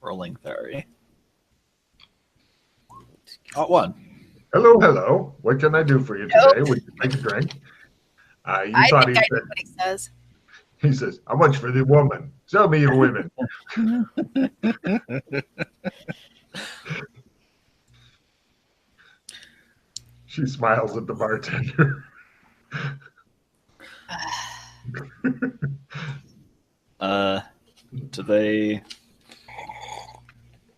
Rolling Thari. Got one. Hello, hello. What can I do for you today? Would you like a drink? I Thought think I know what he says. he says, how much for the woman? Sell me your women. She smiles at the bartender. Do they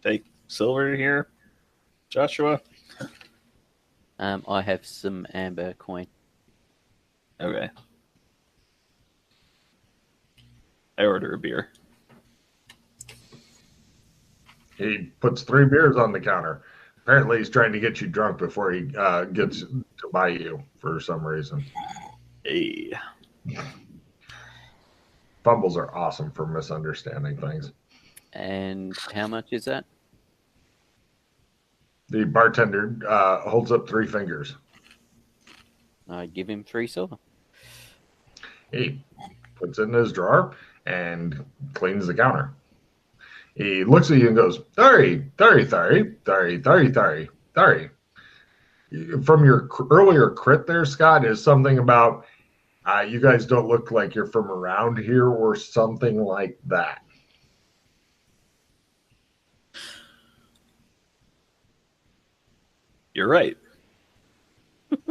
take silver here, Joshua? I have some amber coin. Okay. I order a beer. He puts 3 beers on the counter. Apparently, he's trying to get you drunk before he gets to buy you for some reason. Hey. Fumbles are awesome for misunderstanding things. And how much is that? The bartender holds up 3 fingers. I give him 3 silver. He puts it in his drawer and cleans the counter. He looks at you and goes, Thari, Thari, Thari, Thari, Thari, Thari, Thari. From your earlier crit there, Scott, is something about you guys don't look like you're from around here or something like that. You're right.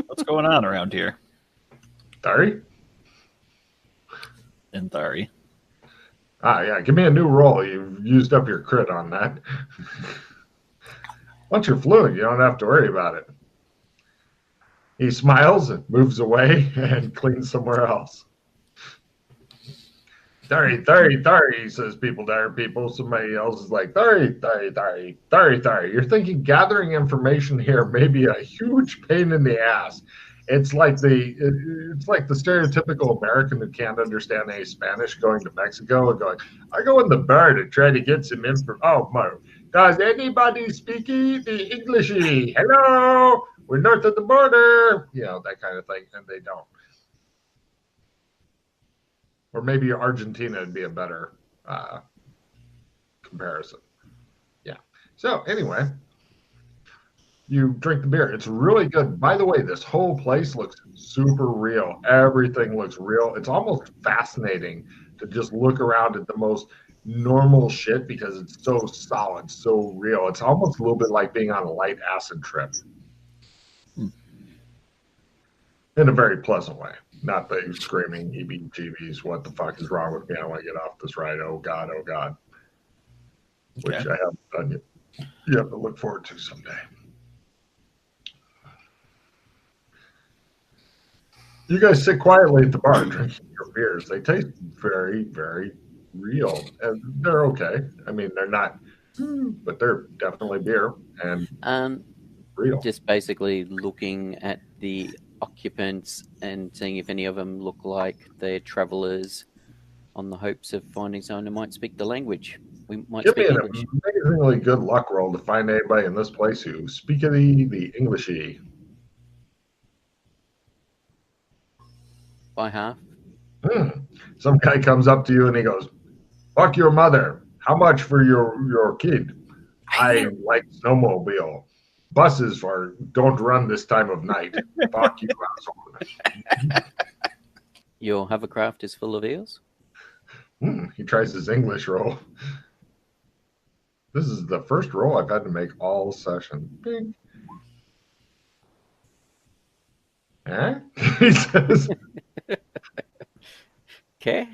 What's going on around here? Thari? In Thari. Yeah, give me a new roll. You've used up your crit on that. Once you're fluent, you don't have to worry about it. He smiles and moves away and cleans somewhere else. Thari, Thari, Thari, says people to other people. Somebody else is like, Thari, Thari, Thari, Thari, Thari. You're thinking gathering information here may be a huge pain in the ass. It's like the stereotypical American who can't understand any Spanish going to Mexico and going, I go in the bar to try to get some info. Oh, my. Does anybody speak the Englishy? Hello? We're north of the border. You know, that kind of thing. And they don't. Or maybe Argentina would be a better comparison. Yeah. So anyway, you drink the beer. It's really good. By the way, this whole place looks super real. Everything looks real. It's almost fascinating to just look around at the most normal shit because it's so solid, so real. It's almost a little bit like being on a light acid trip. In a very pleasant way. Not the screaming heebie-jeebies, what the fuck is wrong with me? I want to get off this ride. Oh, God, oh, God. Which I haven't done yet. You have to look forward to someday. You guys sit quietly at the bar drinking your beers. They taste very, very real. And they're okay. I mean, they're not, but they're definitely beer and real. Just basically looking at the occupants and seeing if any of them look like they're travelers on the hopes of finding someone who might speak the language. We might Give me speak an English. amazingly good luck roll to find anybody in this place who speak the Englishy. By half. Some guy comes up to you and he goes, fuck your mother. How much for your kid? I like snowmobile. Buses don't run this time of night. Fuck you, asshole. Your hovercraft is full of eels? He tries his English roll. This is the first roll I've had to make all session. Bing. Huh? He says. Okay.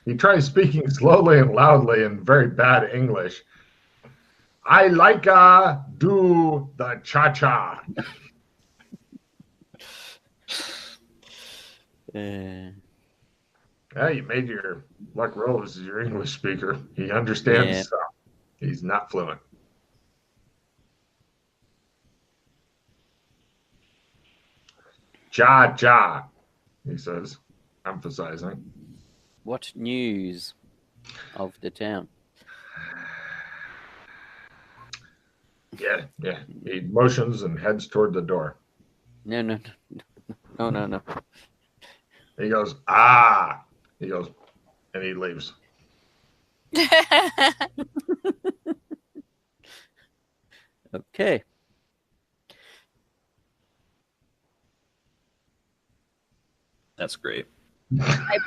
He tries speaking slowly and loudly in very bad English. I like do the cha-cha. Yeah, you made your luck roll as your English speaker. He understands stuff. He's not fluent. Cha-cha, he says, emphasizing. What news of the town? Yeah. He motions and heads toward the door. No. He goes, ah. He goes, and he leaves. Okay. That's great. I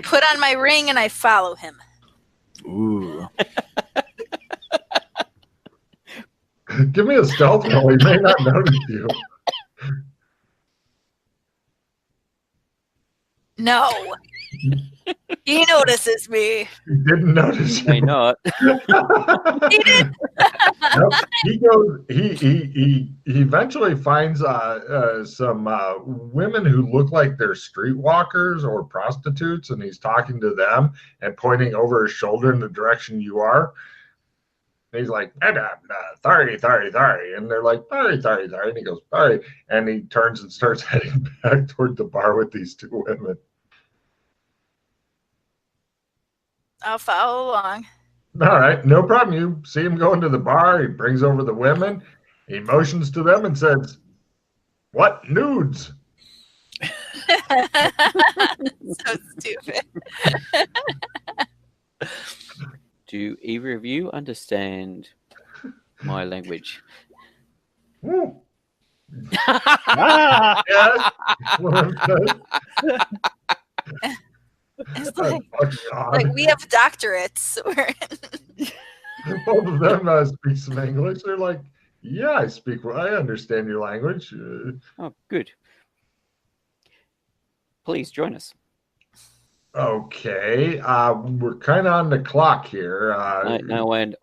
put on my ring and I follow him. Ooh. Give me a stealth roll. He may not notice you. No. He notices me. He didn't notice May you. not. He did. Nope. He goes. He eventually finds some women who look like they're streetwalkers or prostitutes, and he's talking to them and pointing over his shoulder in the direction you are. And he's like, Thari, Thari, Thari. And they're like, Thari, Thari, Thari. And he goes, Thari. And he turns and starts heading back toward the bar with these two women. I'll follow along. All right, no problem. You see him go into the bar. He brings over the women. He motions to them and says, "What nudes?" So stupid. Do either of you understand my language? Woo. Ah! Yes. One says, It's "That's like fucking odd." we have doctorates. Both of them speak some English. They're like, "Yeah, I understand your language." Oh, good. Please join us. Okay, we're kind of on the clock here. No, and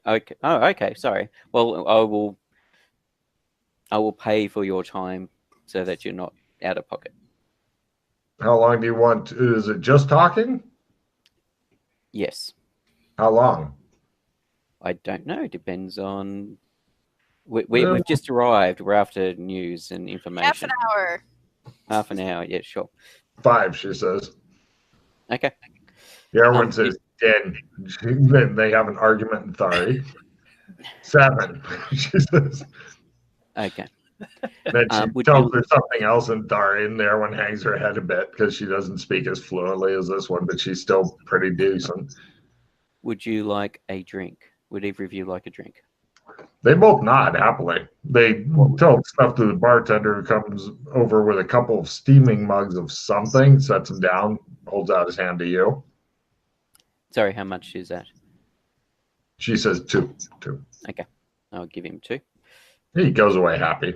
okay. Oh, okay. Sorry. Well, I will pay for your time so that you're not out of pocket. How long do you want? Is it just talking? Yes. How long? I don't know. Depends on. We've just arrived. We're after news and information. Half an hour. Half an hour. Yeah, sure. 5, she says. Okay. The other one says 10. Then they have an argument in Thari. 7, she says. Okay. Then she Would tells you- her something else in Thari, and the other one hangs her head a bit because she doesn't speak as fluently as this one, but she's still pretty decent. Would you like a drink? Would either of you like a drink? They both nod happily. They tell stuff to the bartender who comes over with a couple of steaming mugs of something, sets them down, holds out his hand to you. Sorry, how much is that? She says 2. Okay. I'll give him 2. He goes away happy.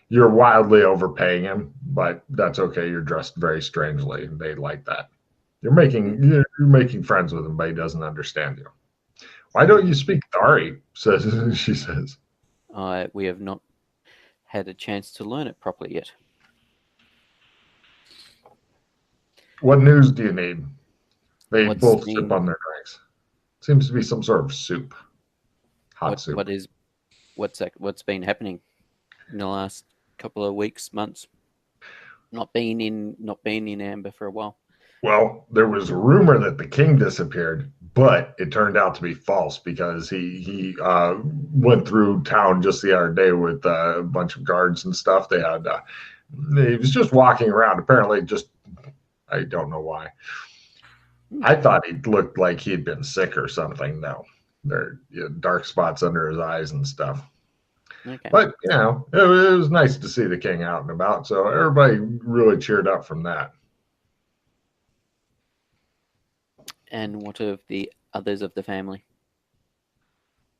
You're wildly overpaying him, but that's okay. You're dressed very strangely. They like that. You're making friends with him, but he doesn't understand you. Why don't you speak Thari? She says. We have not had a chance to learn it properly yet. What news do you need? They What's both been- sip on their drinks. Seems to be some sort of soup. Hot soup. What's been happening in the last couple of weeks, months? Not been in Amber for a while. Well, there was a rumor that the king disappeared, but it turned out to be false because he went through town just the other day with a bunch of guards and stuff. They had he was just walking around. Apparently, I don't know why. I thought he looked like he'd been sick or something. No, there are dark spots under his eyes and stuff. Okay. But it was nice to see the king out and about. So everybody really cheered up from that. And what of the others of the family?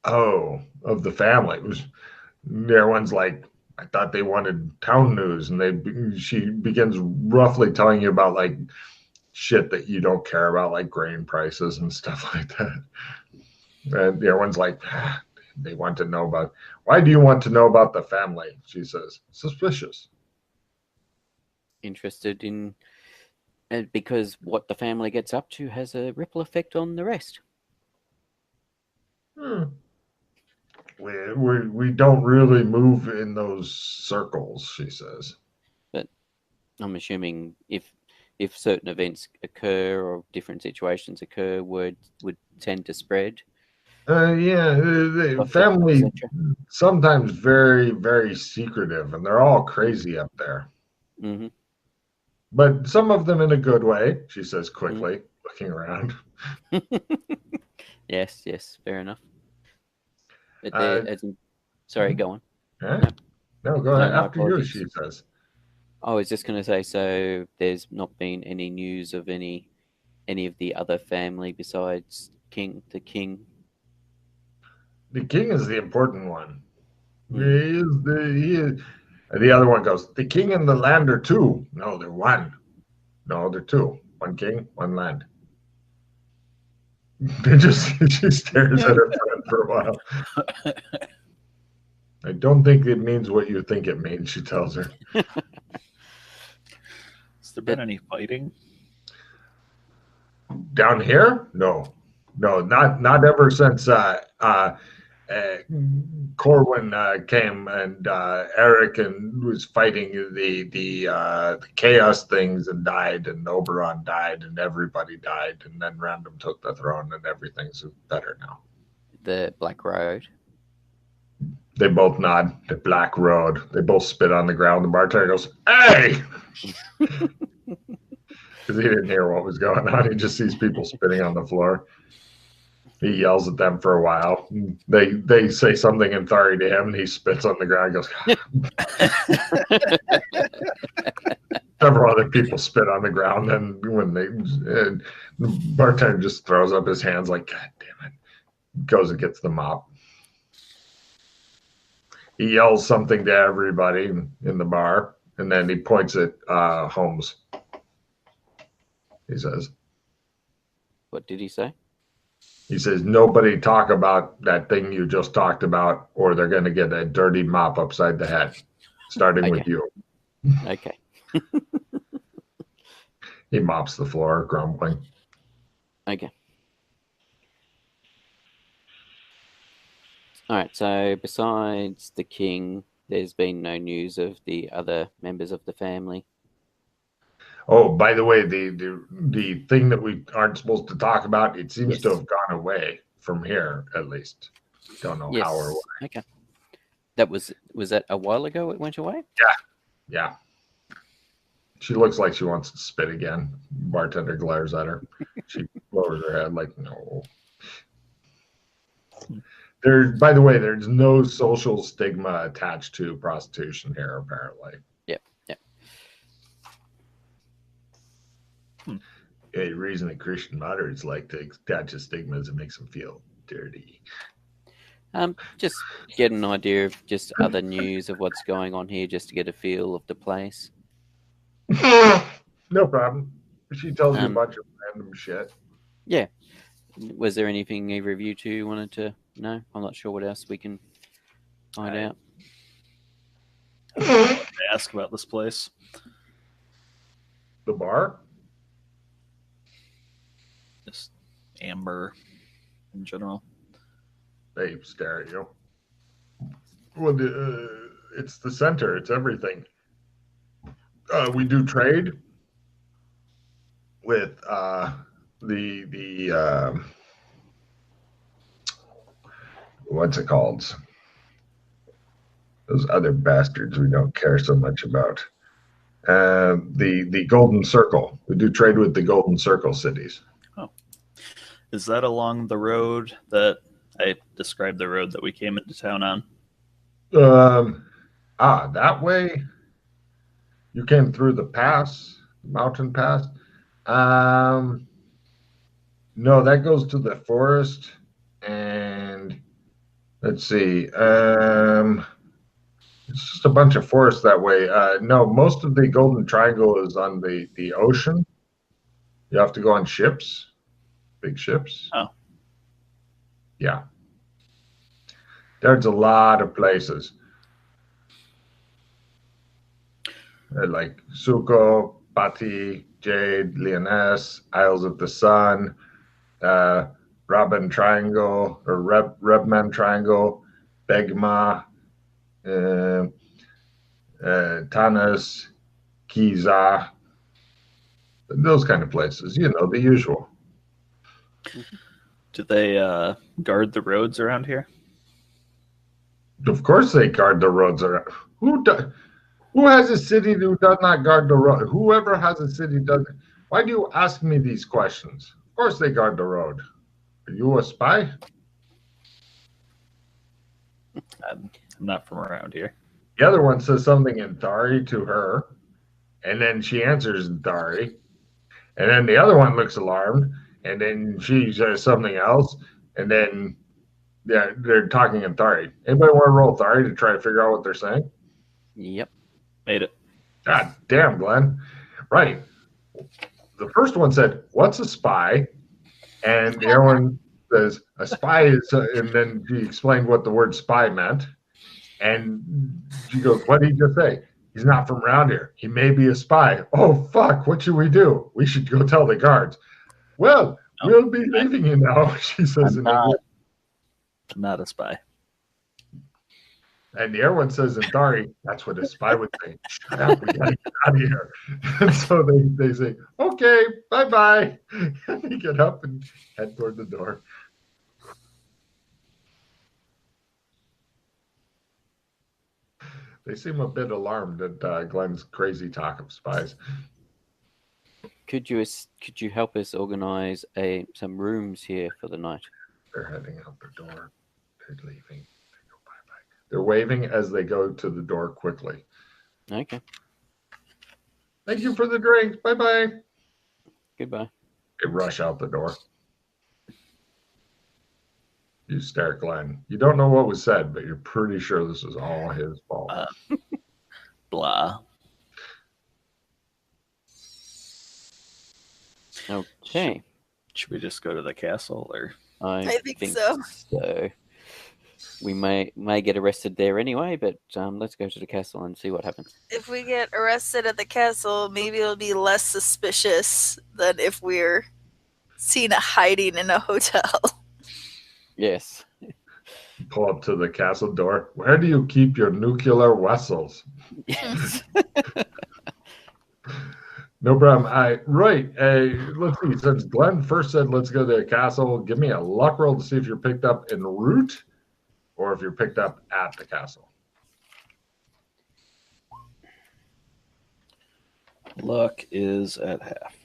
Oh, of the family. Everyone's like, I thought they wanted town news, and she begins roughly telling you about like shit that you don't care about, like grain prices and stuff like that. And everyone's like, they want to know about. Why do you want to know about the family? She says, suspicious. Interested in, because what the family gets up to has a ripple effect on the rest. We don't really move in those circles, she says. But I'm assuming if certain events occur or different situations occur, word would tend to spread. The family sometimes very, very secretive, and they're all crazy up there. Mm-hmm. But some of them in a good way, she says quickly, looking around. Yes, fair enough. But sorry, go on. Huh? No. No, go ahead. My After you, apologies. she says. I was just going to say, so there's not been any news of any of the other family besides the king. The king is the important one. Mm. He is. The other one goes, the king and the land are two. No, they're one. No, they're two. One king, one land. She stares at her friend for a while. I don't think it means what you think it means, she tells her. Has there been any fighting? Down here? No, not ever since Corwin came and Eric and was fighting the chaos things and died, and Oberon died, and everybody died, and then Random took the throne, and everything's better now. The Black Road. They both nod. The Black Road. They both spit on the ground. The bartender goes, "Hey!" Because he didn't hear what was going on. He just sees people spitting on the floor. He yells at them for a while. They say something in Thari to him, and he spits on the ground and goes, several other people spit on the ground, and when the bartender just throws up his hands like, God damn it. Goes and gets the mop. He yells something to everybody in the bar, and then he points at Holmes. He says, What did he say? He says, nobody talk about that thing you just talked about, or they're going to get a dirty mop upside the head, starting with you. Okay. He mops the floor, grumbling. Okay. All right, so besides the king, there's been no news of the other members of the family. Oh, by the way, the thing that we aren't supposed to talk about, it seems to have gone away from here, at least. Don't know how or why. Okay. That was that a while ago it went away? Yeah. She looks like she wants to spit again. Bartender glares at her. She lowers her head like, no. By the way, there's no social stigma attached to prostitution here, apparently. Yep. The reason that Christian moderates like to attach a stigma is it makes them feel dirty. Just get an idea of just other news of what's going on here, just to get a feel of the place. No problem. She tells you a bunch of random shit. Yeah. Was there anything either of you two wanted to know? I'm not sure what else we can find out. I ask about this place. The bar? Just Amber in general. They stare at you. Well, it's the center. It's everything. We do trade with the what's it called? Those other bastards we don't care so much about. The Golden Circle. We do trade with the Golden Circle cities. Oh, is that along the road that I described? The road that we came into town on. That way. You came through the pass, mountain pass. No, that goes to the forest. And let's see. It's just a bunch of forest that way. No, most of the Golden Triangle is on the ocean. You have to go on ships, big ships. Oh. Yeah. There's a lot of places. Like Suko, Pati, Jade, Lyonesse, Isles of the Sun, Robin Triangle, or Rebman Triangle, Begma, Tanis, Kiza, those kind of places, the usual. Do they guard the roads around here? Of course they guard the roads around. Who has a city who does not guard the road? Whoever has a city doesn't. Why do you ask me these questions? course they guard the road. Are you a spy? I'm not from around here. The other one says something in Thari to her, and then she answers in Thari. And then the other one looks alarmed, and then she says something else, and then they're talking in Thari. Anybody want to roll Thari to try to figure out what they're saying? Yep. Made it. God damn, Glenn. Right. The first one said, "What's a spy?" And the other one says, "A spy is," and then she explained what the word spy meant. And she goes, "What did he just say? He's not from around here. He may be a spy." Oh, fuck. What should we do? We should go tell the guards. Well, we'll be leaving you now, she says in English. I'm not a spy. And the other one says in Thari, that's what a spy would say. Shut up, we gotta get out of here. And so they say, okay, bye-bye. And they get up and head toward the door. They seem a bit alarmed at Glenn's crazy talk of spies. Could you help us organize some rooms here for the night? They're heading out the door. They're leaving. They go bye-bye. They're waving as they go to the door quickly. Okay. Thank you for the drinks. Bye-bye. Goodbye. They rush out the door. You stare at Glenn. You don't know what was said, but you're pretty sure this is all his fault. Blah. Okay. Should we just go to the castle, or? I think so. We may get arrested there anyway, but let's go to the castle and see what happens. If we get arrested at the castle, maybe it'll be less suspicious than if we're seen hiding in a hotel. Yes. Pull up to the castle door. Where do you keep your nuclear vessels? Yes. No problem. Let's see. Since Glenn first said let's go to the castle, give me a luck roll to see if you're picked up en route or if you're picked up at the castle. Luck is at half.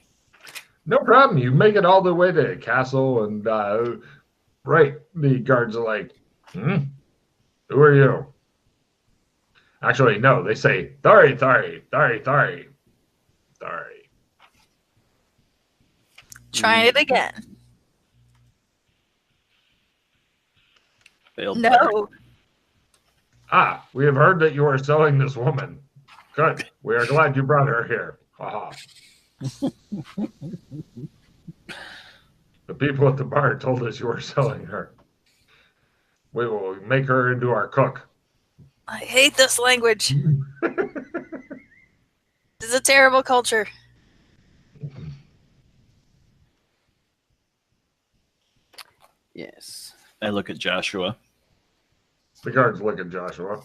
No problem. You make it all the way to the castle, and the guards are like, who are you? Actually, no, they say, Thari, Thari, Thari, Thari, Thari. Try it again. Failed. No. Ah, we have heard that you are selling this woman. Good. We are glad you brought her here. Haha. The people at the bar told us you were selling her. We will make her into our cook. I hate this language. This is a terrible culture. Yes. I look at Joshua. The guards look at Joshua.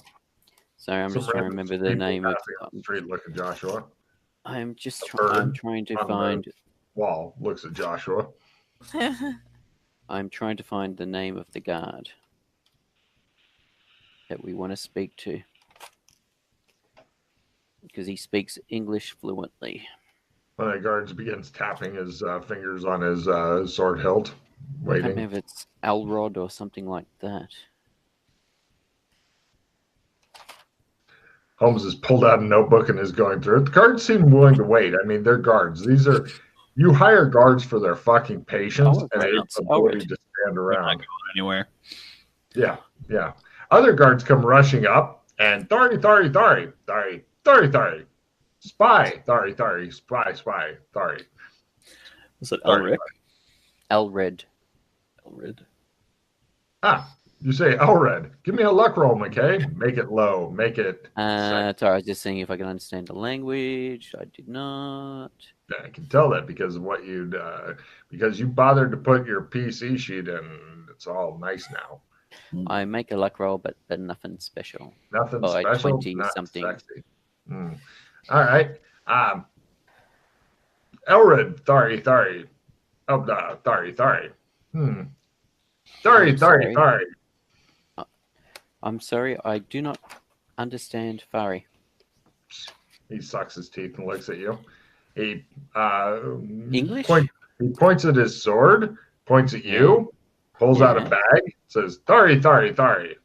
Sorry, I'm just trying to remember the name of. The street look at Joshua. I'm trying to find. Wall looks at Joshua. I'm trying to find the name of the guard that we want to speak to, because he speaks English fluently. One of the guards begins tapping his fingers on his sword hilt, I don't waiting. know if it's Elrod or something like that. Holmes has pulled out a notebook and is going through it. The guards seem willing to wait. I mean, they're guards. You hire guards for their fucking patience and ability to stand around. Not going anywhere. Yeah. Other guards come rushing up and Thari, Thari, Thari, Thari, Thari, Thari. Spy, Thari, Thari, spy, spy, Thari. Was it Elric? Elred. Elrid. Ah, you say Elred. Give me a luck roll, McKay. Make it low. Make it. Sorry, I was just seeing if I can understand the language. I did not. I can tell that because of what because you bothered to put your PC sheet in. It's all nice now. I make a luck roll, but nothing special. Nothing Like special. 20 not something. Sexy. All right. Elred, Thari, Thari. Oh, Thari, Thari. Thari, Thari, Thari. I'm sorry, I do not understand Thari. He sucks his teeth and looks at you. He English? He points at his sword, points at you, pulls out a Yeah. bag, says, Thari, Thari, Thari.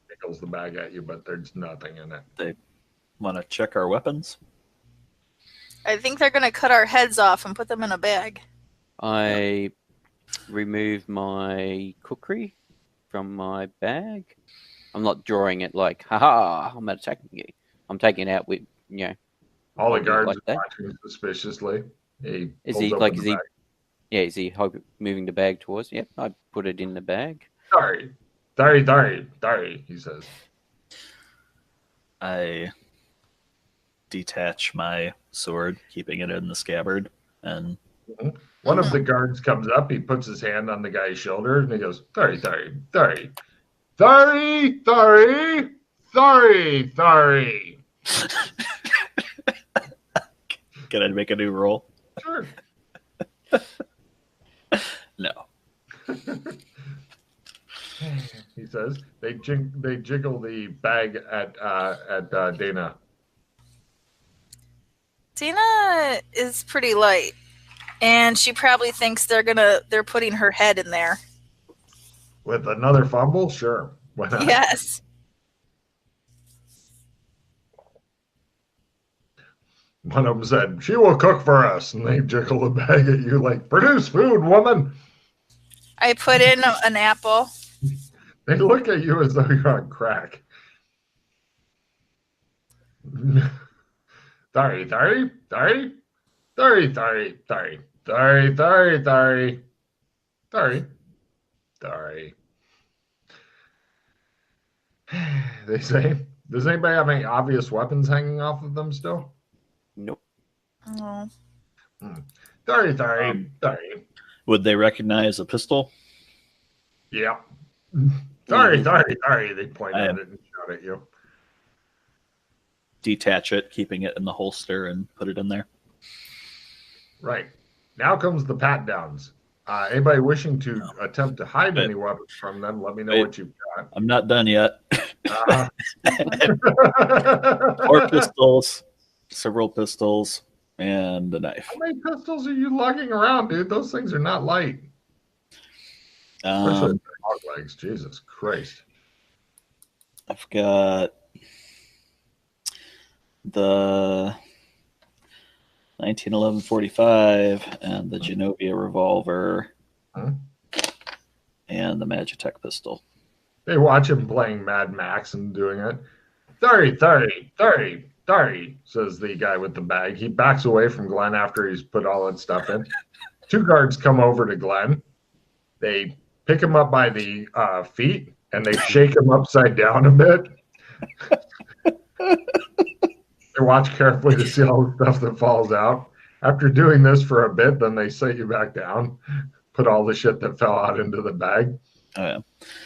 Tickles the bag at you, but there's nothing in it. Want to check our weapons? I think they're gonna cut our heads off and put them in a bag. I remove my cookery from my bag. I'm not drawing it like, haha, I'm attacking you. I'm taking it out with, All the holding it guards like are that. watching suspiciously. He Is pulls he open like, the is he, bag. yeah, is he moving the bag towards? Yep, I put it in the bag. Thari, Thari, Thari, Thari, he says. I detach my sword, keeping it in the scabbard, and One of the guards comes up, he puts his hand on the guy's shoulder, and he goes, Thari, Thari, Thari. Thari, Thari, Thari, Thari. can I make a new roll? Sure. No. He says. They jiggle the bag at Dana. Dina is pretty light, and she probably thinks they're putting her head in there. With another fumble? Sure. Why not? Yes. One of them said, she will cook for us. And they jiggle the bag at you like, produce food, woman. I put in an apple. They look at you as though you're on crack. Thari, Thari, Thari, Thari, Thari, Thari, Thari, Thari, Thari, Thari, Thari. They say, does anybody have any obvious weapons hanging off of them still? Nope. Oh. Thari, Thari, Thari. Would they recognize a pistol? Yeah. Thari, Thari, Thari. They point at it and shout at you. Detach it, keeping it in the holster, and put it in there. Right. Now comes the pat downs. Anybody wishing to attempt to hide any weapons from them, let me know what you've got. I'm not done yet. 4 How pistols, several pistols, and a knife. many pistols are you lugging around, dude? Those things are not light. Especially dog legs. Jesus Christ. I've got the 1911 45 and the Genovia revolver and the Magitech pistol. They watch him playing Mad Max and doing it. Thari, Thari, Thari, Thari, says the guy with the bag. He backs away from Glenn after he's put all that stuff in. 2 guards come over to Glenn. They pick him up by the feet and they shake him upside down a bit. They watch carefully to see all the stuff that falls out. After doing this for a bit, then they set you back down, put all the shit that fell out into the bag. Oh, yeah.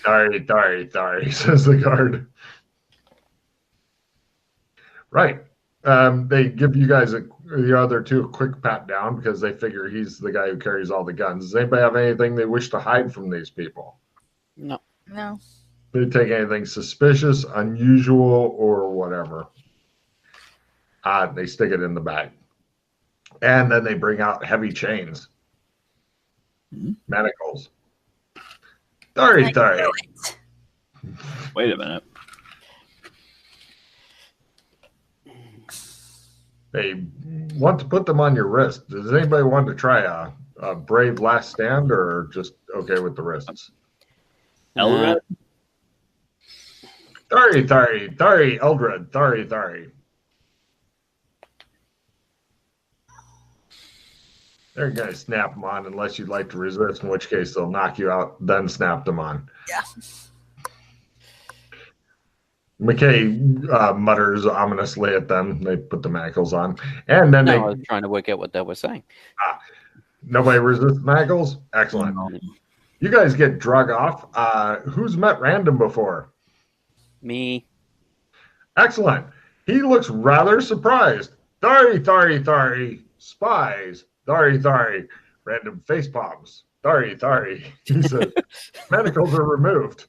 Thari, Thari, Thari, says the guard. Right. They give you guys the other 2 a quick pat down because they figure he's the guy who carries all the guns. Does anybody have anything they wish to hide from these people? No. No. They take anything suspicious, unusual, or whatever. They stick it in the bag. And then they bring out heavy chains. Manacles. Thari, Thari. Wait a minute. They want to put them on your wrist. Does anybody want to try a brave last stand or just okay with the wrists? Elred? Thari, Thari, Thari, Eldred, Thari, Thari. They're going to snap them on unless you'd like to resist, in which case they'll knock you out, then snap them on. Yeah. McKay mutters ominously at them. They put the manacles on. And then I was trying to work out what they were saying. Nobody resists manacles? Excellent. You guys get drug off. Who's met Random before? Me. Excellent. He looks rather surprised. Thari, Thari, Thari. Spies. Thari, Thari. Random face palms. Thari, Thari. He says, manacles are removed.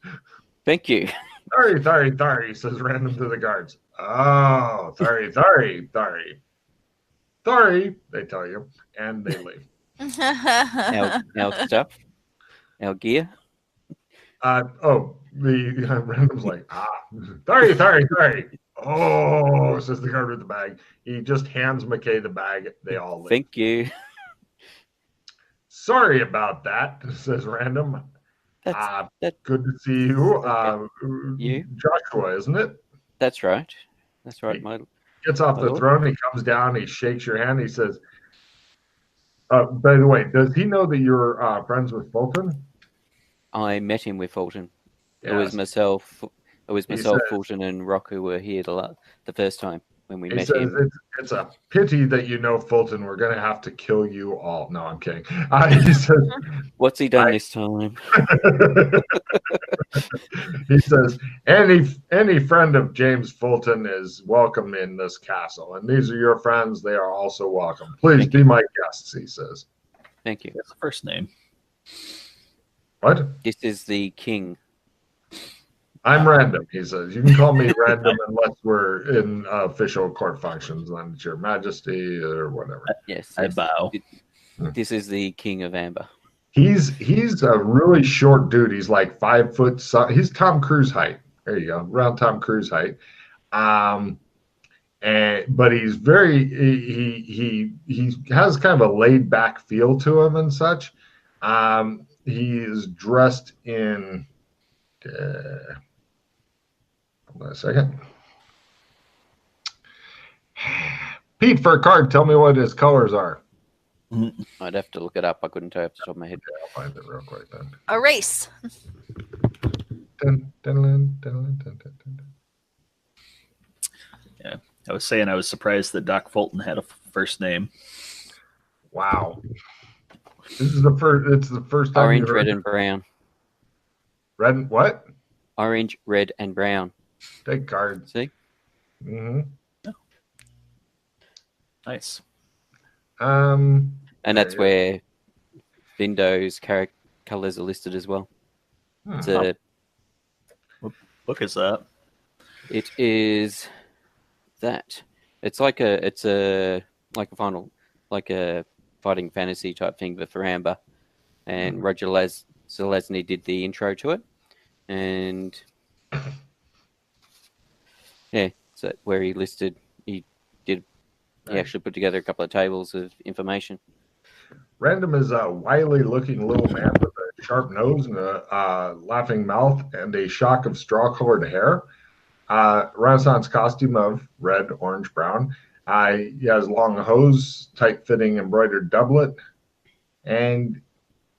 Thank you. Thari, Thari, Thari, says Random to the guards. Oh, Thari, Thari, Thari. Thari, they tell you, and they leave. Our stuff, our gear. The random's like, Thari. Oh, says the guard with the bag. He just hands McKay the bag. They all leave. Thank you. Sorry about that, says Random. That's Good to see you. Okay. You? Joshua, isn't it? That's right. That's right. My Gets off the lord. throne. He comes down. He shakes your hand. He says, by the way, does he know that you're friends with Fulton? I met him with Fulton. It was Yes. myself. It was He myself, says- Fulton, and Rock who were here the first time when we He met says him. it's a pity that you know Fulton. We're going to have to kill you all. No, I'm kidding. He says, What's he done this time? he says, any friend of James Fulton is welcome in this castle, and these are your friends. They are also welcome. Please Thank be my guests, he says. Thank you. That's the first name. What? This is the king. I'm random, he says. You can call me random unless we're in official court functions, then it's your majesty or whatever. Yes. I bow. This is the king of Amber. He's a really short dude. He's like 5 foot. He's Tom Cruise height. There you go, around Tom Cruise height. But he's very he has kind of a laid back feel to him and such. He is dressed in. Hold on a second. Pete, for a card, tell me what his colors are. I'd have to look it up. I couldn't tell you off the top of my head. Yeah, I'll find it real quick then. A race. Dun, dun, dun, dun, dun, dun, dun. Yeah, I was saying I was surprised that Doc Fulton had a first name. Wow. This is the first. It's the first time. Orange, red, and brown. Red and what? Orange, red, and brown. Take cards. See? Mm-hmm. Nice. And that's Yeah. where Bindo's colors are listed as well. It's a, What book is that? it is that. It's like a fighting fantasy type thing, but for Amber. And Roger Zelazny did the intro to it. And yeah, so where he listed, he actually put together a couple of tables of information. Random is a wily-looking little man with a sharp nose and a laughing mouth and a shock of straw-colored hair. Renaissance costume of red, orange, brown. He has long hose, tight-fitting embroidered doublet, and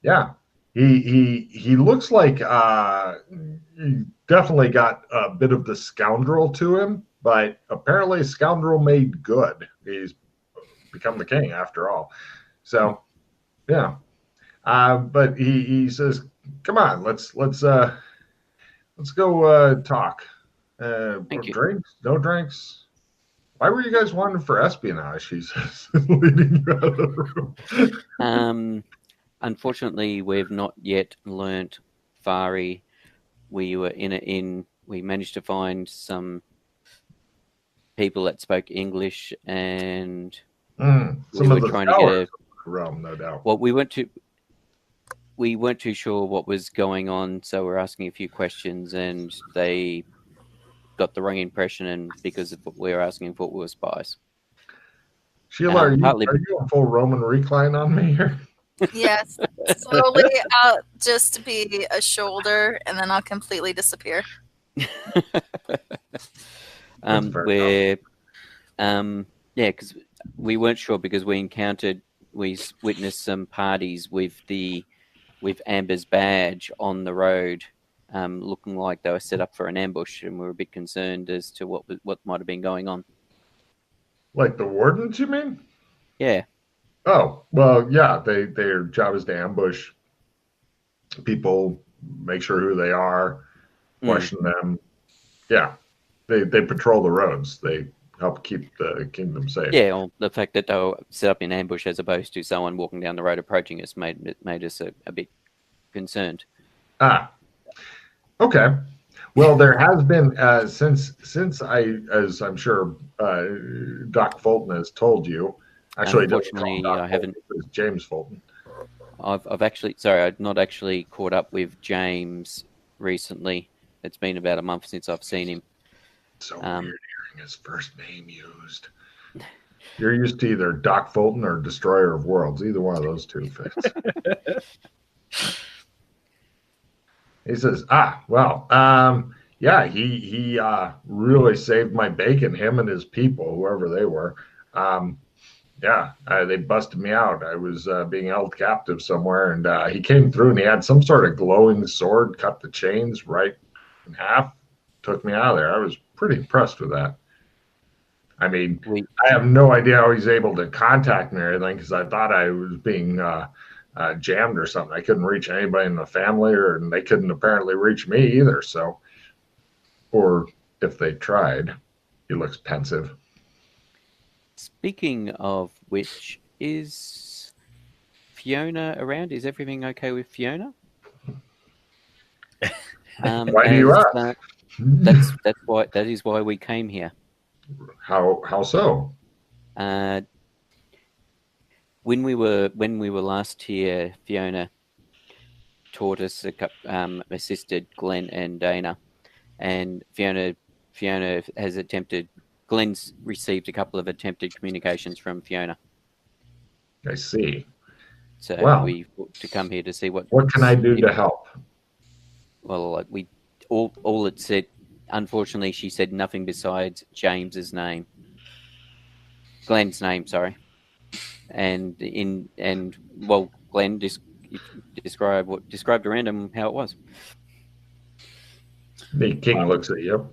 yeah, he looks like he definitely got a bit of the scoundrel to him, but apparently scoundrel made good. He's become the king after all. So yeah, but he says, "Come on, let's go talk. Thank you. Drinks? No drinks? Why were you guys wanting for espionage?" He says, leading you out of the room. Unfortunately, we've not yet learnt Thari. We were we managed to find some people that spoke English, and Some we of were the trying to get scholars of the realm, no doubt. well, we weren't too sure what was going on, so we're asking a few questions, and they got the wrong impression, and because of what we were asking for, we were spies. Sheila, are partly- you a full Roman recline on me here? Yes. Slowly out just to be a shoulder, and then I'll completely disappear. We're because we weren't sure, because we witnessed some parties with Amber's badge on the road, looking like they were set up for an ambush, and we were a bit concerned as to what might have been going on. Like the wardens, you mean? Yeah. Oh, well, yeah, their job is to ambush people, make sure who they are, question them. Yeah, they patrol the roads. They help keep the kingdom safe. Yeah, well, the fact that they were set up in ambush as opposed to someone walking down the road approaching us made us a bit concerned. Okay. Well, there has been since as I'm sure Doc Fulton has told you, Actually, it doesn't call Unfortunately, him Doc I haven't. Fulton, it's James Fulton. I've actually, sorry, I've not actually caught up with James recently. It's been about a month since I've seen him. So weird hearing his first name used. You're used to either Doc Fulton or Destroyer of Worlds. Either one of those two fits. He says, yeah, he really saved my bacon, him and his people, whoever they were. They busted me out. I was being held captive somewhere, and he came through, and he had some sort of glowing sword, cut the chains right in half, took me out of there. I was pretty impressed with that. I mean, I have no idea how he's able to contact me or anything, because I thought I was being jammed or something. I couldn't reach anybody in the family, and they couldn't apparently reach me either. So, or if they tried, he looks pensive. Speaking of which, is Fiona around? Is everything okay with Fiona? Why do you ask? That is why we came here. How so? When we were last here, Fiona taught us assisted Glenn and Dana, and Fiona has attempted. Glenn's received a couple of attempted communications from Fiona. I see. So we to come here to see what can I do to help? Well, all it said. Unfortunately, she said nothing besides James's name, Glenn's name. Sorry, and Glenn described around him how it was. The king looks at you.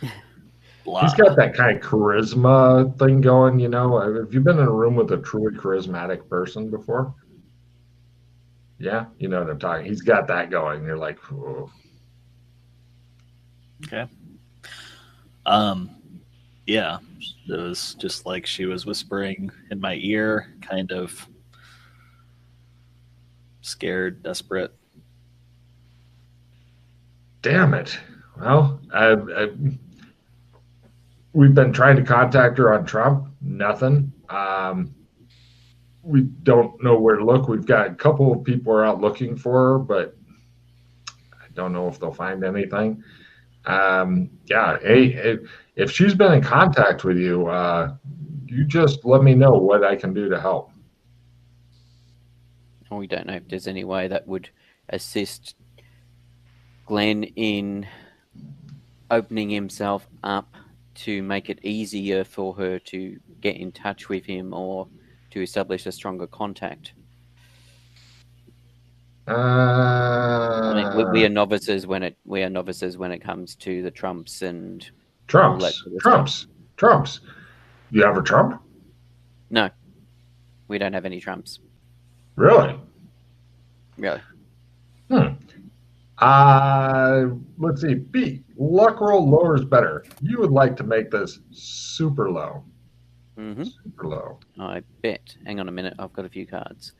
He's got that kind of charisma thing going, you know. Have you been in a room with a truly charismatic person before? Yeah, you know what I'm talking. He's got that going. You're like, whoa. Okay. Yeah, it was just like she was whispering in my ear, kind of scared, desperate. Damn it. Well, we've been trying to contact her on Trump. Nothing. We don't know where to look. We've got a couple of people are out looking for her, but I don't know if they'll find anything. Hey, if she's been in contact with you, you just let me know what I can do to help. We don't know if there's any way that would assist Glenn in opening himself up to make it easier for her to get in touch with him or to establish a stronger contact. I mean, we are novices when it comes to the Trumps and Trumps. You have a Trump? No, we don't have any Trumps. Really? Really? Let's see. B. Luck roll lower is better. You would like to make this super low. Mm-hmm. Super low. I bet. Hang on a minute. I've got a few cards.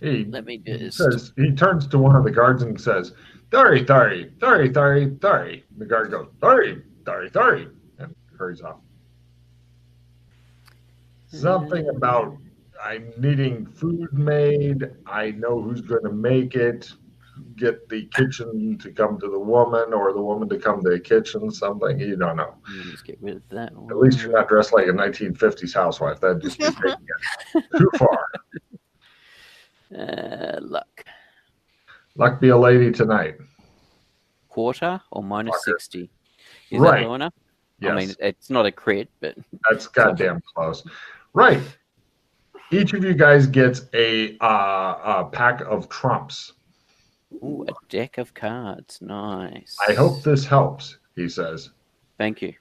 Let me just. He turns to one of the guards and says, Thari, Thari, Thari, Thari, Thari. The guard goes, Thari, Thari, Thari, and hurries off. Something about I'm needing food made. I know who's going to make it. Get the kitchen to come to the woman or the woman to come to the kitchen, something. You don't know. Let's get rid of that one. At least you're not dressed like a 1950s housewife. That'd just be taking it too far. Luck. Luck be a lady tonight. Quarter or minus Quarter. 60? Is Right. that low enough? Yes. I mean, it's not a crit, but... That's goddamn close. Right. Each of you guys gets a pack of trumps. Ooh, a deck of cards. Nice. I hope this helps, he says. Thank you.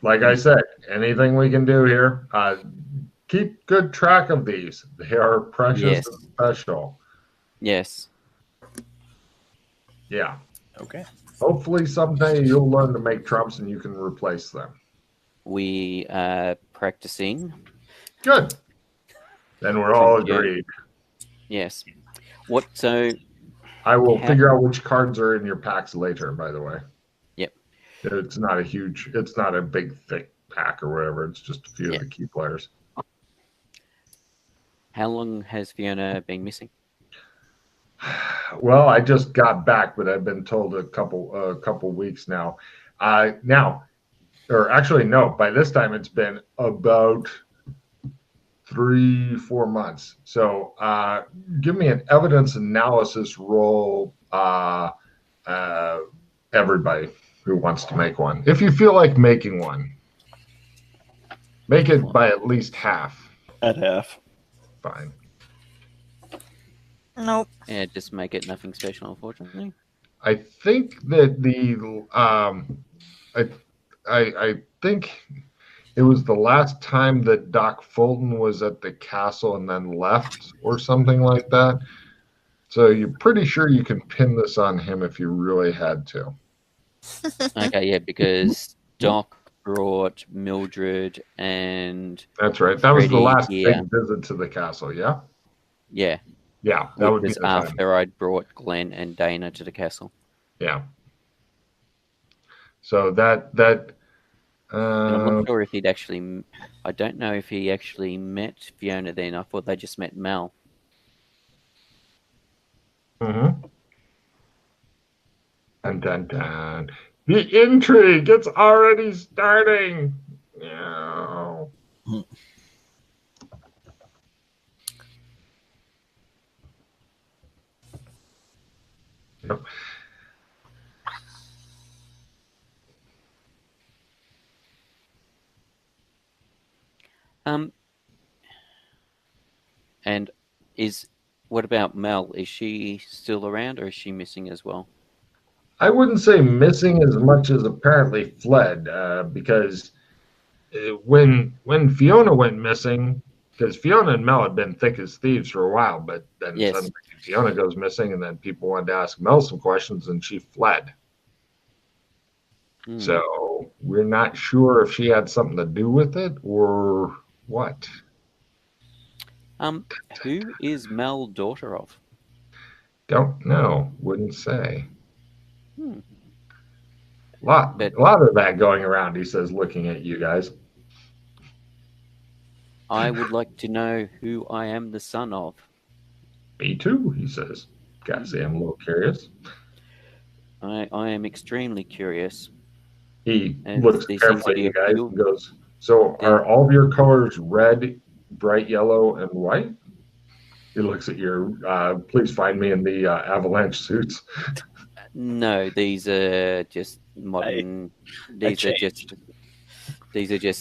Like I said, anything we can do here, keep good track of these. They are precious and special. Yes. Yeah. Okay. Hopefully someday you'll learn to make trumps and you can replace them. We are practicing. Good. Then we're all agreed. Yes. I will figure out which cards are in your packs later, by the way. Yep. It's not a big, thick pack or whatever. It's just a few of the key players. How long has Fiona been missing? Well, I just got back, but I've been told a couple weeks now. Or actually, no. By this time, it's been about 3-4 months. So, give me an evidence analysis roll. Everybody who wants to make one, if you feel like making one, make it by at least half. At half. Fine. Nope. Yeah, just make it nothing special, unfortunately. I think that I think it was the last time that Doc Fulton was at the castle and then left or something like that. So you're pretty sure you can pin this on him if you really had to. Okay, yeah, because Doc brought Mildred and That's right. That was the Freddie last here. big visit to the castle, yeah? Yeah, Yeah, that would be was the time. after I'd brought Glenn and Dana to the castle. Yeah. So that And I'm not sure if he'd actually. I don't know if he actually met Fiona then. I thought they just met Mel. Mm-hmm. Dun, dun, dun. The intrigue, it's already starting. Yeah. Yep. And what about Mel? Is she still around, or is she missing as well? I wouldn't say missing as much as apparently fled, because when Fiona went missing, because Fiona and Mel had been thick as thieves for a while, but then Yes. suddenly Fiona goes missing, and then people wanted to ask Mel some questions, and she fled. Hmm. So we're not sure if she had something to do with it or what. Who is Mel daughter of? Don't know. Wouldn't say. Hmm. A lot of that going around, he says, looking at you guys. I would like to know who I am the son of. Me too, he says. Gotta say, I'm a little curious. I am extremely curious. He And looks there carefully seems to at be you a guys few- and goes, so are all of your colors red, bright yellow, and white? He looks at your, please find me in the avalanche suits. No, these are just modern. These are just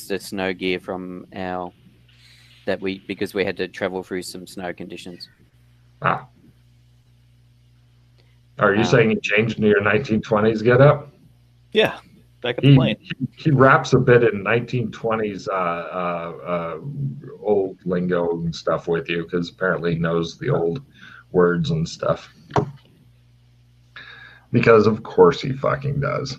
the snow gear from because we had to travel through some snow conditions. Ah. Are you saying he changed into your 1920s get up? Yeah, back at the plane. He raps a bit in 1920s old lingo and stuff with you, because apparently he knows the old words and stuff. Because of course he fucking does.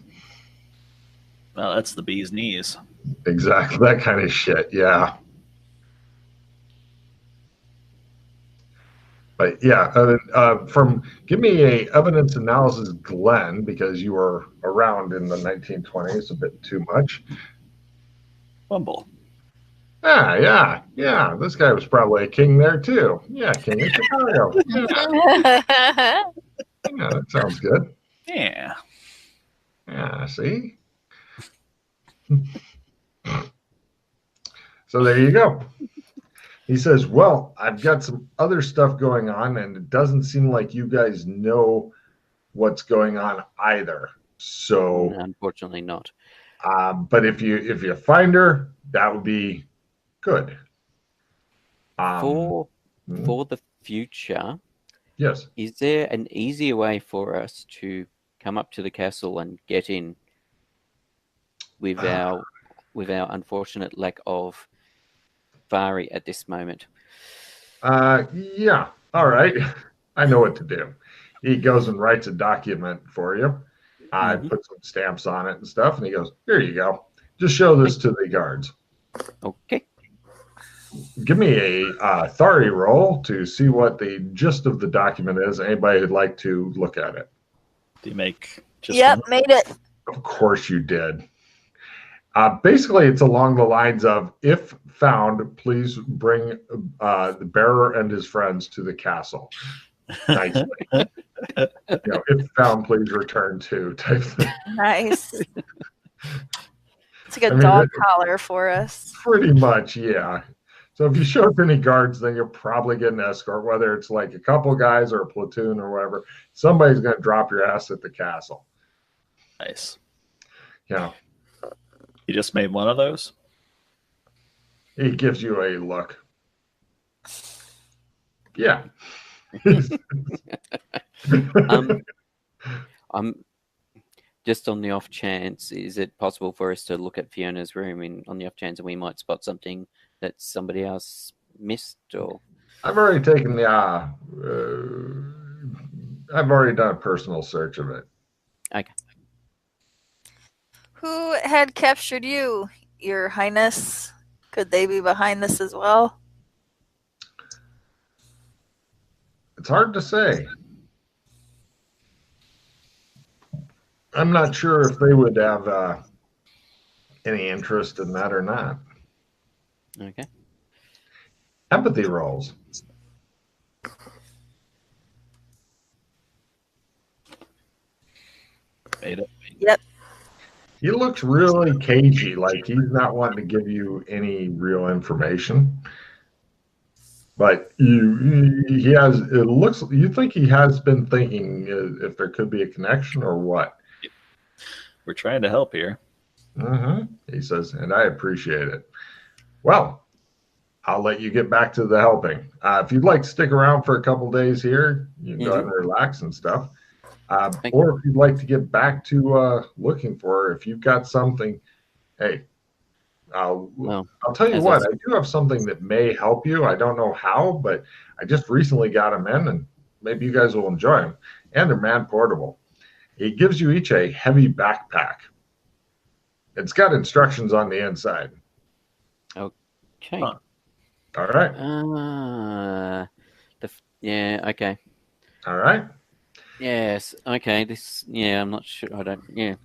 Well, that's the bee's knees. Exactly, that kind of shit, yeah. But yeah, give me a evidence analysis, Glenn, because you were around in the 1920s a bit too much. Fumble. Yeah. This guy was probably a king there too. Yeah, king of Chicago. Yeah, that sounds good. Yeah. Yeah, see? So there you go. He says, well, I've got some other stuff going on, and it doesn't seem like you guys know what's going on either. So, unfortunately not. But if you find her, that would be good. For the future, yes. Is there an easier way for us to come up to the castle and get in with our unfortunate lack of Thari at this moment? Yeah. All right. I know what to do. He goes and writes a document for you. Put some stamps on it and stuff, and he goes, here you go. Just show this to the guards. Okay. Give me a Thari roll to see what the gist of the document is. Anybody who'd like to look at it? Do you make just Yep, one? made it. Of course you did. Basically, it's along the lines of, if found, please bring the bearer and his friends to the castle. Nicely. If found, please return to type thing. Nice. It's like a dog collar for us. Pretty much, yeah. So if you show up any guards, then you'll probably get an escort, whether it's like a couple guys or a platoon or whatever. Somebody's going to drop your ass at the castle. Nice. Yeah. You just made one of those? He gives you a look. Yeah. Just on the off chance, is it possible for us to look at Fiona's room on the off chance that we might spot something that somebody else missed? Or I've already taken the I've already done a personal search of it. Okay. Who had captured you, Your Highness? Could they be behind this as well? It's hard to say. I'm not sure if they would have any interest in that or not. Okay. Empathy rolls. Made it. Yep. He looks really cagey, like he's not wanting to give you any real information. But he has. It looks. You think he has been thinking if there could be a connection or what? We're trying to help here. He says, and I appreciate it. Well, I'll let you get back to the helping. If you'd like to stick around for a couple days here, you can go ahead and relax and stuff. Or if you'd like to get back to looking for her, if you've got something, hey, I'll tell you what, I do have something that may help you. I don't know how, but I just recently got them in, and maybe you guys will enjoy them. And they're man portable. He gives you each a heavy backpack. It's got instructions on the inside. Okay. All right. Yeah. Okay. All right. Yes. Okay. I'm not sure. I don't. Yeah.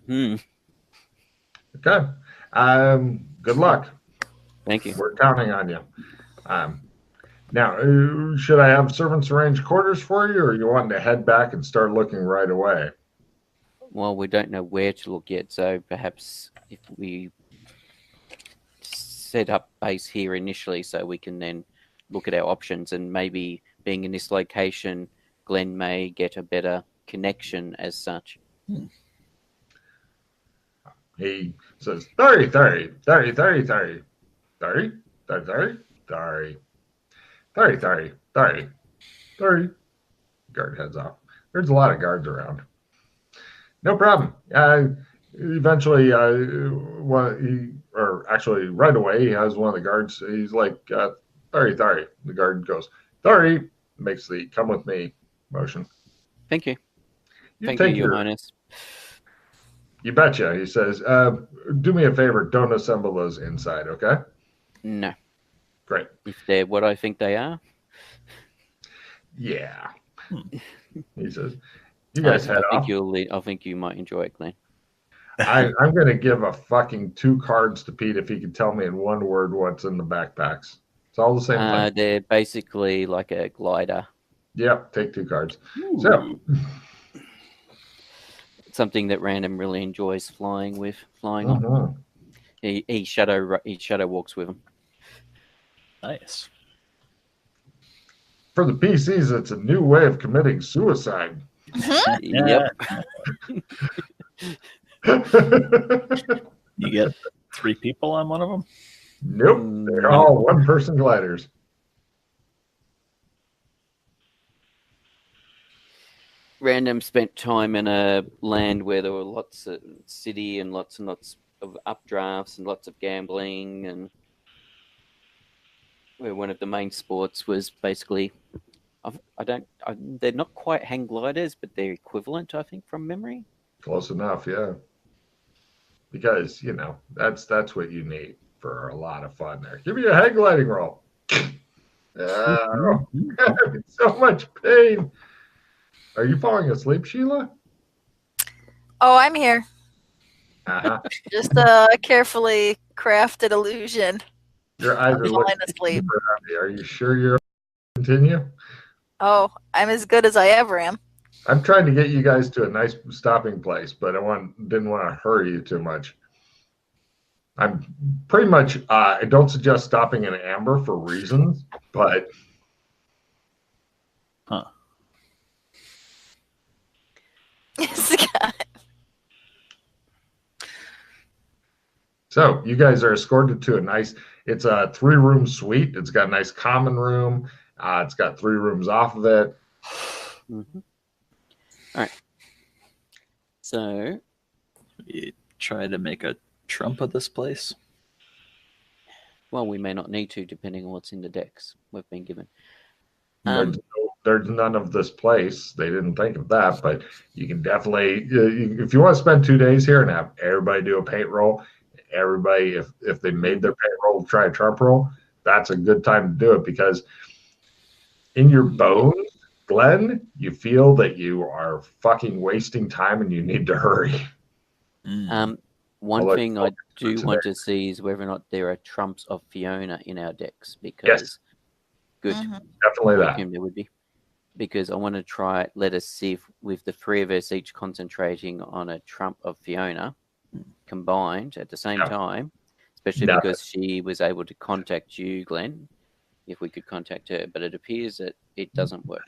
Okay. Good luck. Thank you. We're counting on you. Now, should I have servants arrange quarters for you, or you want to head back and start looking right away? Well, we don't know where to look yet, so perhaps if we set up base here initially, so we can then look at our options, and maybe being in this location, Glenn may get a better connection as such. He says, Thari, Thari, Thari, Thari, Thari, Thari, Thari, Thari, Thari, Thari, Thari, Thari. Guard heads off. There's a lot of guards around. No problem. Eventually, actually right away, he has one of the guards. He's like, Thari, Thari. The guard goes, Thari, makes the come with me motion. Thank you. Thank you, Your Highness. You betcha. He says, do me a favor. Don't assemble those inside, okay? No. Great. If they're what I think they are? Yeah. He says, you guys head off. I think you might enjoy it, Glenn. I'm going to give a fucking 2 cards to Pete if he can tell me in one word what's in the backpacks. It's all the same thing. They're basically like a glider. Yep, take 2 cards. Ooh. So, something that Random really enjoys flying on. He shadow walks with him. Nice. For the PCs, it's a new way of committing suicide. Yep. You get 3 people on one of them? Nope. They're all one-person gliders. Random spent time in a land where there were lots of city and lots of updrafts and lots of gambling, and where one of the main sports was basically, they're not quite hang gliders, but they're equivalent, I think, from memory. Close enough, yeah. Because, that's what you need for a lot of fun there. Give me a hang gliding roll. Oh, so much pain. Are you falling asleep, Sheila? Oh, I'm here. Uh-huh. Just a carefully crafted illusion. Your eyes I'm are looking falling asleep. deeper at me. Are you sure you're continue? Oh, I'm as good as I ever am. I'm trying to get you guys to a nice stopping place, but didn't want to hurry you too much. I'm pretty much. I don't suggest stopping in Amber for reasons, but Huh. Scott. so you guys are escorted to a nice. It's a 3-room suite. It's got a nice common room. It's got 3 rooms off of it. Mm-hmm. All right. So We try to make a trump of this place. well, we may not need to, depending on what's in the decks we've been given. There's none of this place. They didn't think of that, but you can definitely, if you want to spend 2 days here and have everybody do a paint roll, everybody, if they made their paint roll, try a trump roll, that's a good time to do it because in your bones, Glenn, you feel that you are fucking wasting time and you need to hurry. One thing I do want to see is whether or not there are trumps of Fiona in our decks, because good, definitely that. There would be, because I want to let us see if, with the 3 of us each concentrating on a trump of Fiona combined at the same time, especially because she was able to contact you, Glenn, if we could contact her, but it appears that it doesn't work.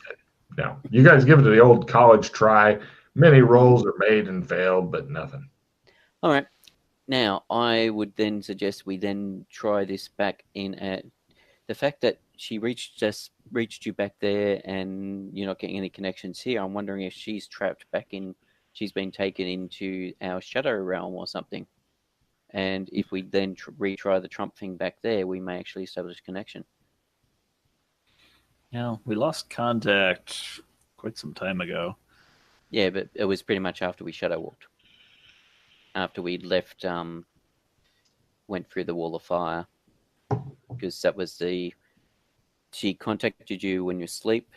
No, you guys give it the old college try. Many rolls are made and failed, but nothing. All right. Now, I would then suggest we then try this back in at the fact that she reached you back there and you're not getting any connections here. I'm wondering if she's trapped back in, she's been taken into our shadow realm or something. And if we then retry the Trump thing back there, we may actually establish a connection. Yeah, we lost contact quite some time ago. Yeah, but it was pretty much after we shadow walked. After we left, went through the wall of fire. Because that was she contacted you when you're asleep.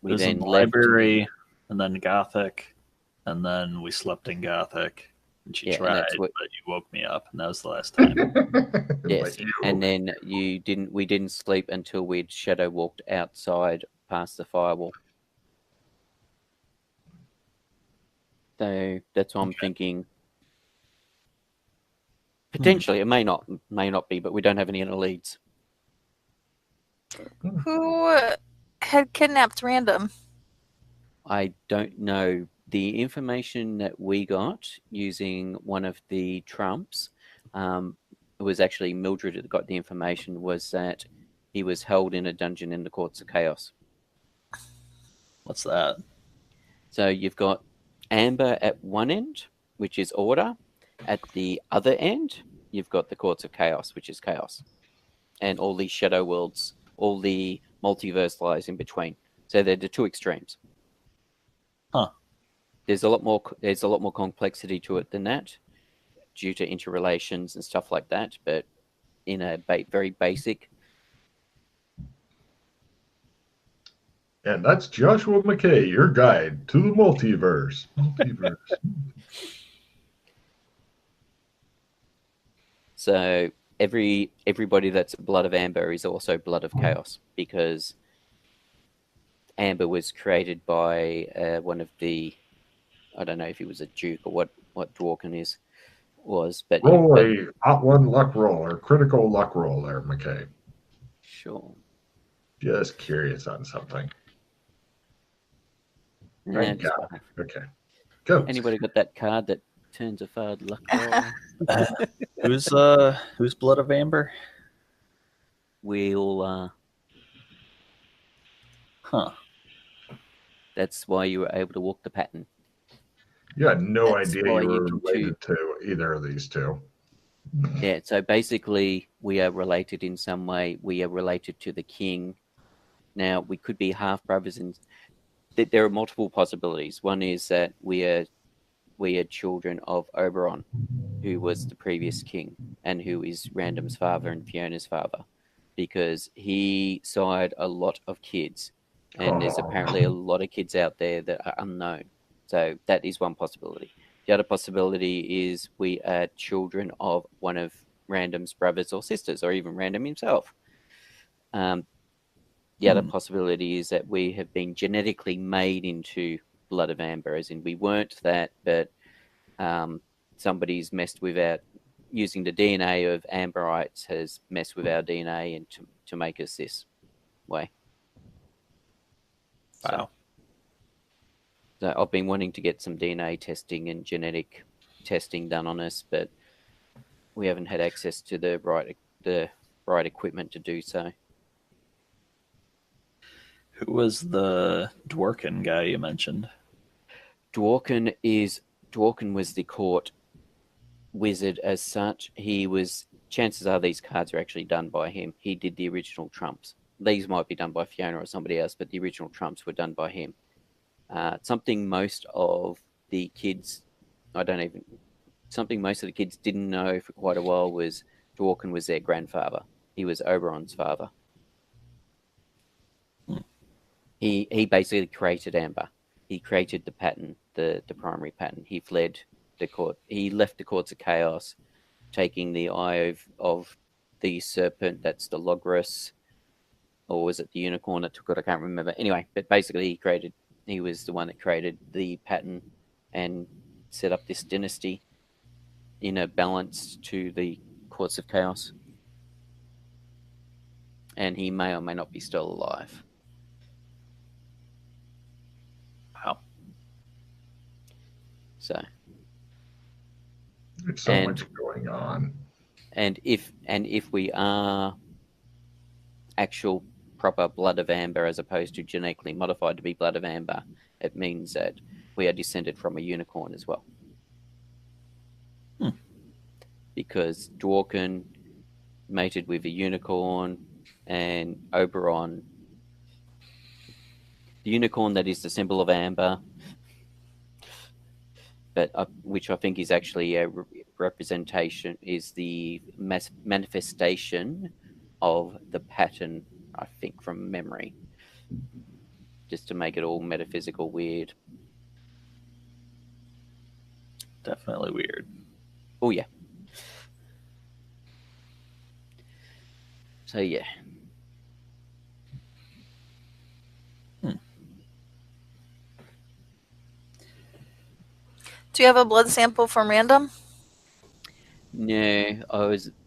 We then in the library, and then Gothic, and then we slept in Gothic. And she tried, but you woke me up, and that was the last time. Yes, and then we didn't sleep until we'd shadow walked outside past the firewall. So that's what I'm thinking. Potentially, it may not be, but we don't have any other leads. Who had kidnapped Random? I don't know. The information that we got using one of the trumps, it was actually Mildred that got the information, was that he was held in a dungeon in the Courts of Chaos. What's that? So you've got Amber at one end, which is order. At the other end, you've got the Courts of Chaos, which is chaos. And all these shadow worlds, all the multiverse lies in between. So they're the 2 extremes. Huh. There's a lot more complexity to it than that, due to interrelations and stuff like that, but in a very basic. And that's Joshua McKay, your guide to the multiverse. So everybody that's blood of Amber is also blood of chaos, because Amber was created by one of the, I don't know if he was a duke or what Dworkin was, but roll a hot one luck roll or critical luck roll there, McKay. Sure. Just curious on something. Thank God. Okay. Go. Anybody got that card that turns a fard luck roll? Who's blood of Amber? We all are. Huh. That's why you were able to walk the pattern. You had no idea you were related to either of these 2. Yeah, so basically we are related in some way. We are related to the king. Now, we could be half brothers, and there are multiple possibilities. One is that we are children of Oberon, who was the previous king, and who is Random's father and Fiona's father, because he sired a lot of kids, and there's apparently a lot of kids out there that are unknown. So that is one possibility. The other possibility is we are children of one of Random's brothers or sisters, or even Random himself. The other possibility is that we have been genetically made into blood of amber, as in we weren't that, but somebody's messed with our, using the DNA of amberites has messed with our DNA and to make us this way. Wow. So I've been wanting to get some DNA testing and genetic testing done on us, but we haven't had access to the right equipment to do so. Who was the Dworkin guy you mentioned? Dworkin was the court wizard as such. Chances are these cards are actually done by him. He did the original trumps. These might be done by Fiona or somebody else, but the original trumps were done by him. Something most of the kids didn't know for quite a while was Dworkin was their grandfather. He was Oberon's father. He basically created Amber. He created the pattern, the primary pattern. He fled the court. He left the courts of chaos, taking the eye of the serpent. That's the Logris, or was it the unicorn that took it? I can't remember. Anyway, but basically he was the one that created the pattern and set up this dynasty in a balance to the courts of chaos. And he may or may not be still alive. Wow. So there's so much going on. And if we are actual proper blood of amber as opposed to genetically modified to be blood of amber, it means that we are descended from a unicorn as well. Because Dworkin mated with a unicorn, and Oberon, the unicorn that is the symbol of amber, but which I think is actually a representation, is the manifestation of the pattern, I think, from memory, just to make it all metaphysical weird. Definitely weird. Oh yeah. So yeah. Do you have a blood sample from Random? No,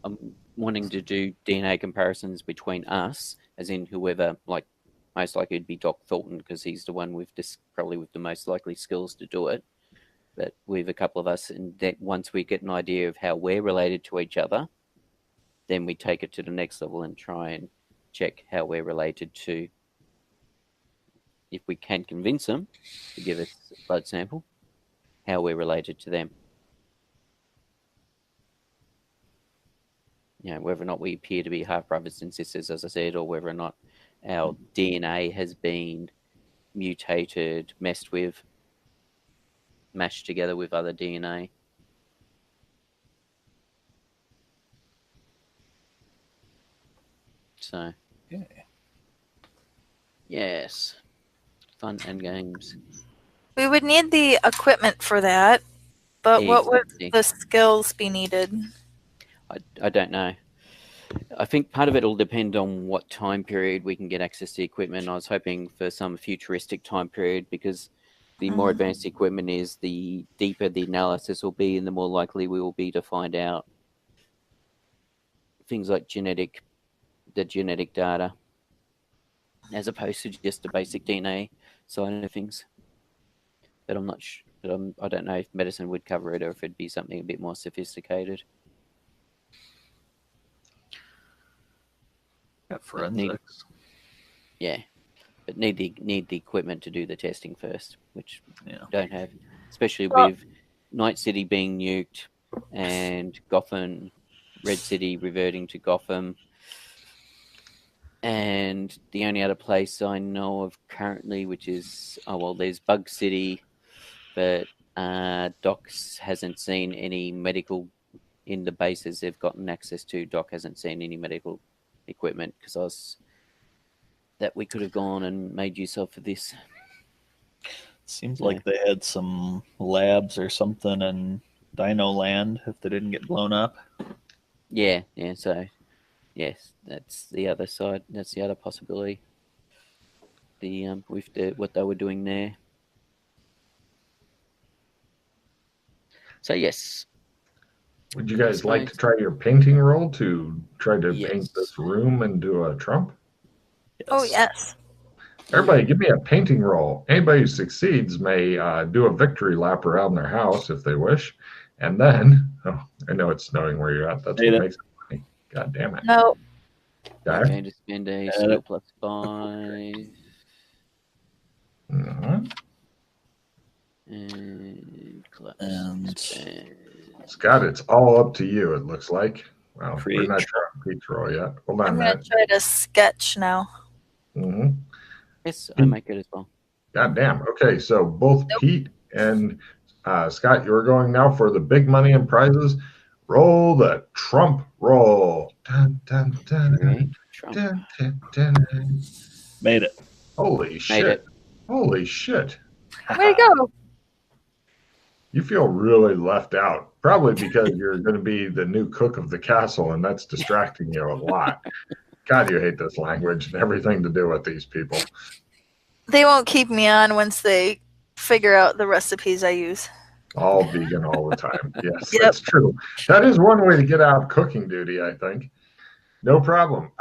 I'm wanting to do DNA comparisons between us, as in whoever, like, most likely it'd be Doc Thornton, because he's the one with this, probably with the most likely skills to do it. But with a couple of us, and that once we get an idea of how we're related to each other, then we take it to the next level and try and check how we're related to, if we can convince them to give us a blood sample, how we're related to them. You know, whether or not we appear to be half brothers and sisters, as I said, or whether or not our DNA has been mutated, messed with, mashed together with other DNA. So, yeah. Yes, fun and games. We would need the equipment for that, but what would the skills be needed? I don't know. I think part of it will depend on what time period we can get access to equipment. I was hoping for some futuristic time period, because the more advanced equipment is, the deeper the analysis will be, and the more likely we will be to find out things like the genetic data, as opposed to just the basic DNA side of things. But I'm not sure. But I don't know if medicine would cover it, or if it'd be something a bit more sophisticated. Yeah, forensics. But need the equipment to do the testing first, which don't have, especially Well, with Night City being nuked and Gotham, Red City reverting to Gotham. And the only other place I know of currently, which is, there's Bug City, but Doc hasn't seen any medical in the bases they've gotten access to. Doc hasn't seen any medical equipment, because that we could have gone and made use of for this. Seems like they had some labs or something in Dino Land if they didn't get blown up. Yeah. So, yes, that's the other side. That's the other possibility. With what they were doing there. So yes. Would you guys like to try your painting roll to try to paint this room into a Trump? Yes. Oh, yes. Everybody, give me a painting roll. Anybody who succeeds may do a victory lap around their house if they wish. And then, I know it's snowing where you're at. That's what makes it funny. God damn it. No. I'm going to spend a skill plus 5. And Scott, it's all up to you, it looks like. Well, we're not trying Pete's roll yet. Hold on. I'm going to try to sketch now. Yes, I make it as well. God damn. Okay, so both Pete and Scott, you're going now for the big money and prizes. Roll the Trump roll. Dun, dun, dun, dun, dun, dun. Made it. Holy shit. Holy shit. Way to go. You feel really left out, probably because you're going to be the new cook of the castle, and that's distracting you a lot. God, you hate this language and everything to do with these people. They won't keep me on once they figure out the recipes I use. All vegan all the time. Yes, that's true. That is one way to get out of cooking duty, I think. No problem.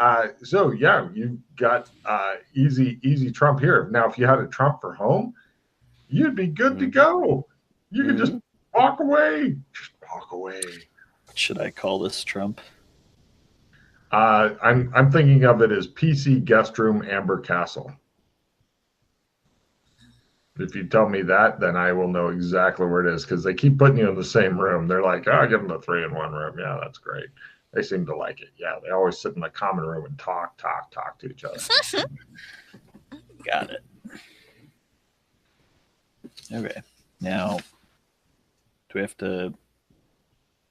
So, yeah, you got easy Trump here. Now, if you had a Trump for home, you'd be good to go. You could just walk away. Just walk away. Should I call this Trump? I'm thinking of it as PC Guest Room Amber Castle. If you tell me that, then I will know exactly where it is because they keep putting you in the same room. They're like, oh, give them the 3-in-1 room. Yeah, that's great. They seem to like it. Yeah, they always sit in the common room and talk to each other. Got it. Okay. Now, do we have to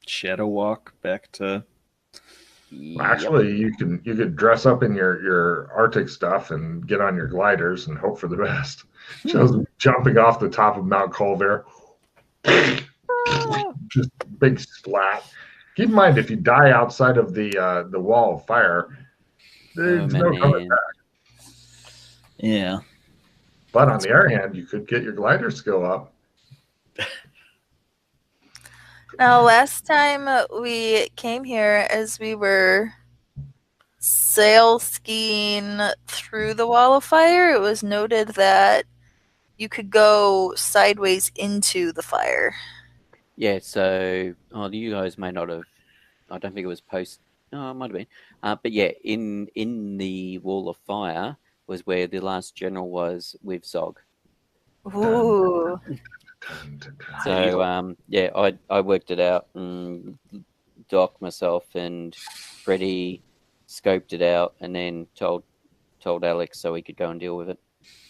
shadow walk back to? Actually, you could dress up in your Arctic stuff and get on your gliders and hope for the best. Just jumping off the top of Mount Colvare, just big splat. Keep in mind, if you die outside of the wall of fire, there's no coming back. Yeah. But on the other hand, you could get your glider skill up. Now, last time we came here, as we were sail skiing through the wall of fire, it was noted that you could go sideways into the fire. Yeah, so you guys may not have. I don't think it was post. No, it might have been. But yeah, in the wall of fire was where the last general was with Zog. Ooh. So yeah, I worked it out. And Doc, myself, and Freddie scoped it out, and then told Alex so he could go and deal with it.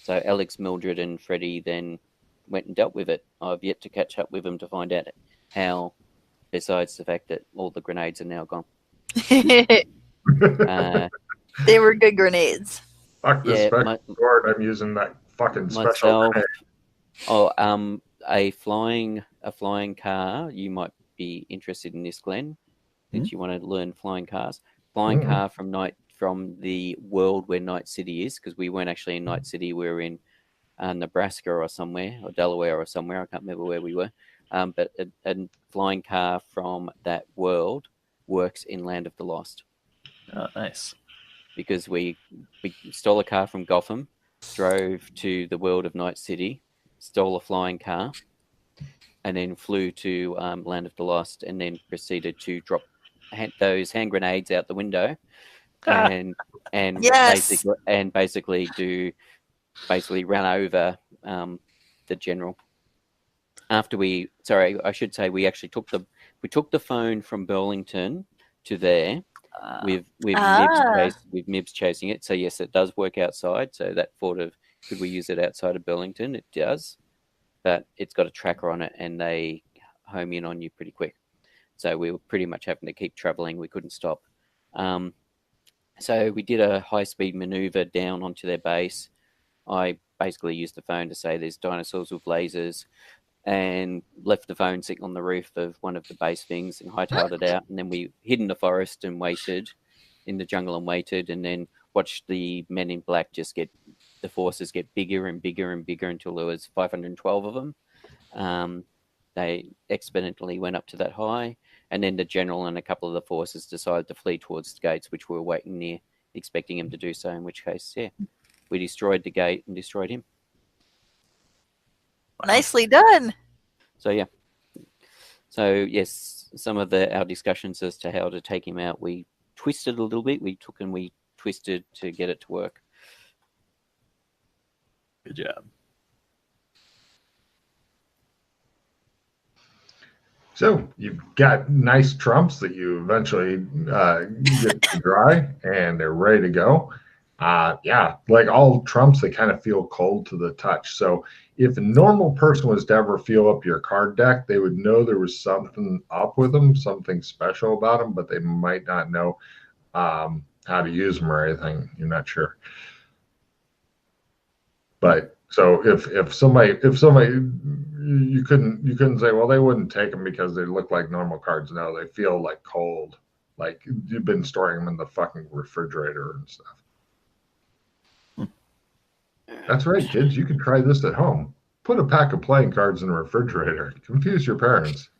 So Alex, Mildred, and Freddie then went and dealt with it. I've yet to catch up with them to find out how, besides the fact that all the grenades are now gone. They were good grenades. Fuck this special sword. I'm using that fucking special grenade. A flying car. You might be interested in this, Glenn, since you want to learn flying cars. Flying car from the world where Night City is, because we weren't actually in Night City. We were in Nebraska or somewhere, or Delaware or somewhere. I can't remember where we were. But a flying car from that world works in Land of the Lost. Oh, nice. Because we stole a car from Gotham, drove to the world of Night City, stole a flying car, and then flew to Land of the Lost, and then proceeded to drop those hand grenades out the window, and basically run over the general. After we actually took the phone from Burlington to there with Mibs chasing it. So yes, it does work outside. So that thought of could we use it outside of Burlington? It does, but it's got a tracker on it, and they home in on you pretty quick. So we were pretty much having to keep traveling. We couldn't stop. So we did a high-speed maneuver down onto their base. I basically used the phone to say there's dinosaurs with lasers, and left the phone sitting on the roof of one of the base things and hightailed it out. And then we hid in the forest and waited in the jungle and waited, and then watched the men in black just get the forces get bigger and bigger and bigger until there was 512 of them. They exponentially went up to that high, and then the general and a couple of the forces decided to flee towards the gates, which we were waiting near, expecting him to do so, in which case, yeah, we destroyed the gate and destroyed him. Nicely done. So, yeah. So, yes, some of our discussions as to how to take him out, we twisted a little bit. We took and we twisted to get it to work. Good job. So you've got nice trumps that you eventually get to dry, and they're ready to go. Yeah, like all trumps, they kind of feel cold to the touch. So if a normal person was to ever feel up your card deck, they would know there was something up with them, something special about them, but they might not know how to use them or anything. You're not sure. But so if somebody you couldn't say, well, they wouldn't take them because they look like normal cards. No, they feel like cold, like you've been storing them in the fucking refrigerator and stuff. That's right, kids. You can try this at home. Put a pack of playing cards in the refrigerator. Confuse your parents.